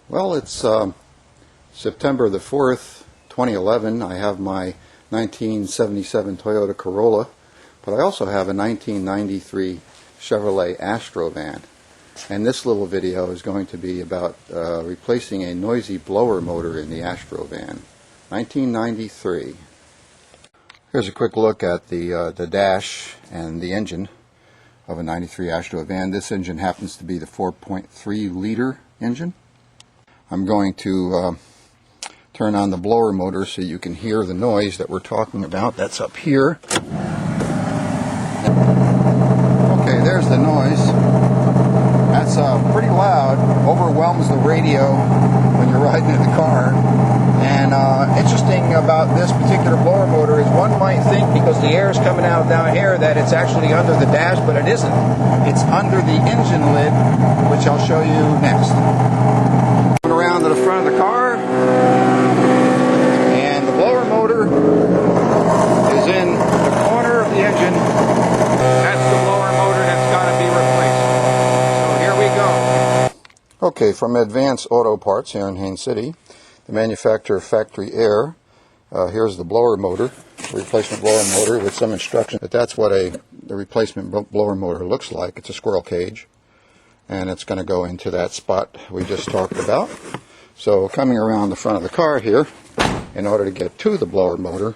Well, it's September the 4th, 2011. I have my 1977 Toyota Corolla, but I also have a 1993 Chevrolet Asrtro van. And this little video is going to be about replacing a noisy blower motor in the Asrtro van. 1993. Here's a quick look at the dash and the engine of a 93 Asrtro van. This engine happens to be the 4.3 liter engine. I'm going to turn on the blower motor so you can hear the noise that we're talking about. That's up here. Okay, there's the noise. That's pretty loud, overwhelms the radio when you're riding in the car. And interesting about this particular blower motor is one might think, because the air is coming out down here, that it's actually under the dash, but it isn't. It's under the engine lid, which I'll show you next. Around to the front of the car, and the blower motor is in the corner of the engine. That's the blower motor that's got to be replaced. So here we go. Okay, from Advanced Auto Parts here in Haines City, the manufacturer Factory Air. Here's the blower motor, replacement blower motor with some instruction. But that's what the replacement blower motor looks like. It's a squirrel cage, and it's going to go into that spot we just talked about. So coming around the front of the car here, in order to get to the blower motor,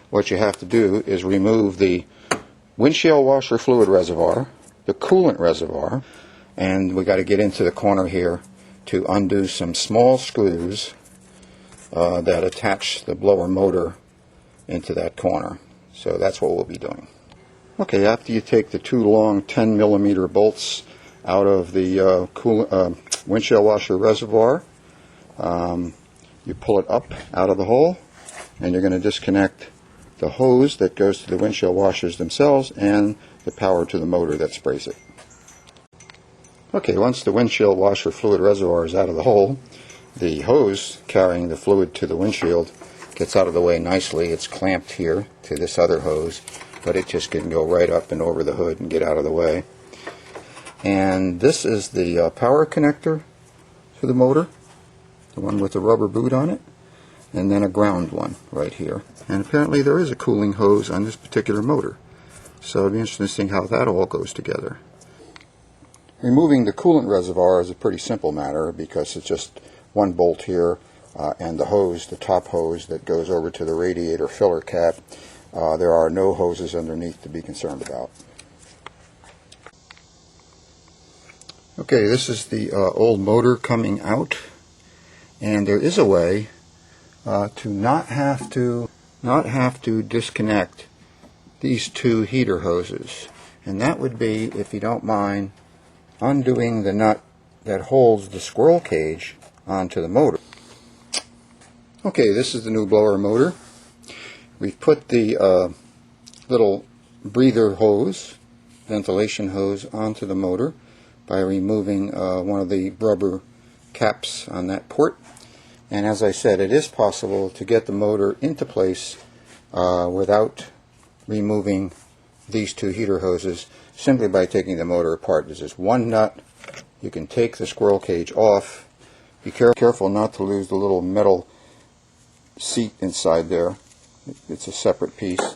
what you have to do is remove the windshield washer fluid reservoir, the coolant reservoir, and we got to get into the corner here to undo some small screws that attach the blower motor into that corner. So that's what we'll be doing. Okay, after you take the two long 10mm bolts out of the windshield washer reservoir, you pull it up out of the hole, and you're going to disconnect the hose that goes to the windshield washers themselves and the power to the motor that sprays it. Okay, once the windshield washer fluid reservoir is out of the hole, the hose carrying the fluid to the windshield gets out of the way nicely. It's clamped here to this other hose, but it just can go right up and over the hood and get out of the way. And this is the power connector to the motor, the one with the rubber boot on it, and then a ground one right here. And apparently there is a cooling hose on this particular motor, so it'll be interesting to see how that all goes together. Removing the coolant reservoir is a pretty simple matter, because it's just one bolt here and the hose, the top hose that goes over to the radiator filler cap. There are no hoses underneath to be concerned about. Okay, this is the old motor coming out, and there is a way to not have to disconnect these two heater hoses, and that would be, if you don't mind, undoing the nut that holds the squirrel cage onto the motor. Okay, this is the new blower motor. We've put the little breather hose, ventilation hose, onto the motor by removing one of the rubber caps on that port. And as I said, it is possible to get the motor into place without removing these two heater hoses, simply by taking the motor apart. There's just one nut. You can take the squirrel cage off. Be careful not to lose the little metal seat inside there. It's a separate piece.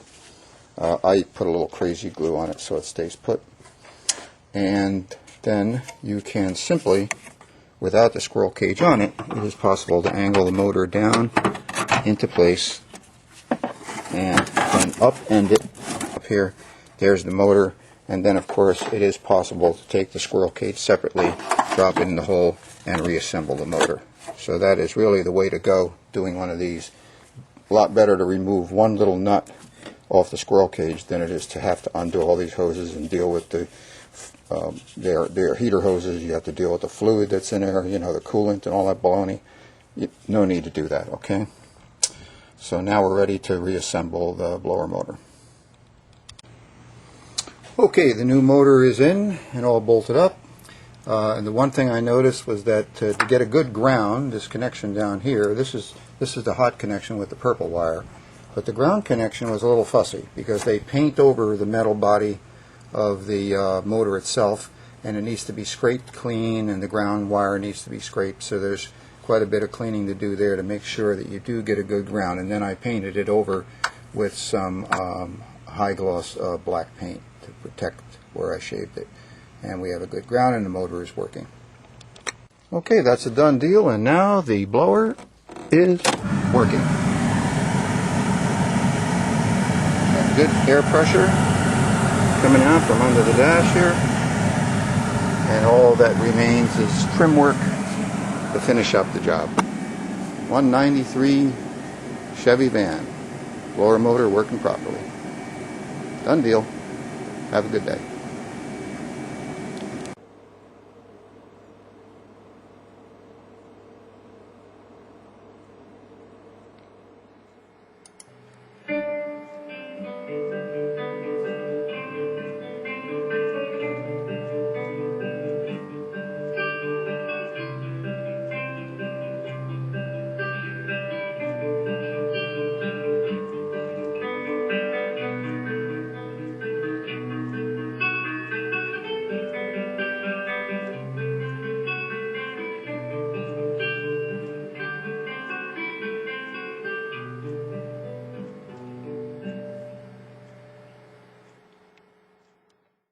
I put a little crazy glue on it so it stays put. And then you can simply, without the squirrel cage on it, it is possible to angle the motor down into place and then upend it up here. There's the motor, and then of course it is possible to take the squirrel cage separately, drop it in the hole, and reassemble the motor. So that is really the way to go doing one of these. A lot better to remove one little nut off the squirrel cage than it is to have to undo all these hoses and deal with their heater hoses. You have to deal with the fluid that's in there, you know, the coolant and all that baloney. No need to do that, okay? So now we're ready to reassemble the blower motor. Okay, the new motor is in and all bolted up. And the one thing I noticed was that to get a good ground, this connection down here, this is the hot connection with the purple wire, but the ground connection was a little fussy because they paint over the metal body of the motor itself, and it needs to be scraped clean, and the ground wire needs to be scraped, so there's quite a bit of cleaning to do there to make sure that you do get a good ground. And then I painted it over with some high gloss black paint to protect where I shaved it. And we have a good ground and the motor is working. Okay, that's a done deal, and now the blower is working. Got good air pressure coming out from under the dash here, and all that remains is trim work to finish up the job. 193 Chevy van, blower motor working properly. Done deal. Have a good day.